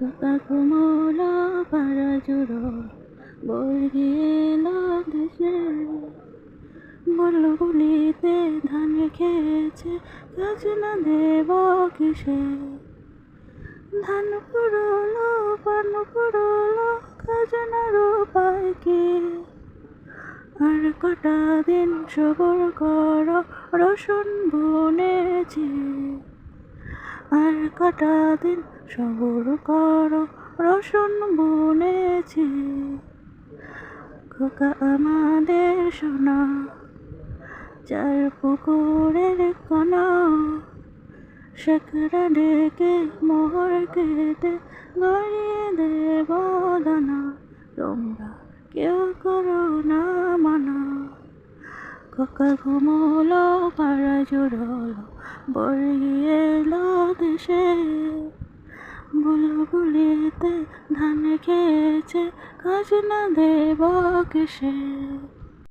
কোমলা পাড়া জুড়ো বইল দেশে বুলবুলিতে ধান খেয়েছে খাজনা দেব কিসে ধান পুরলো পান পুরলো খাজনার উপায় কি আর কটা দিন সবর কর রসুন বুনেছি আর কটা দিন সবর কর রসুন বুনেছি খোকা আমাদের সোনা চার পুকুরের কোনা শেখরা ডেকে মোহর কেটে গড়িয়ে দেব দানা তোমরা কেউ করো না মানা খোকা ঘুমোলো পাড়া জুড়লো বড়িয়ে এলো দেশে বুলবুলিতে ধান খেয়েছে খাজনা দেব কিসে।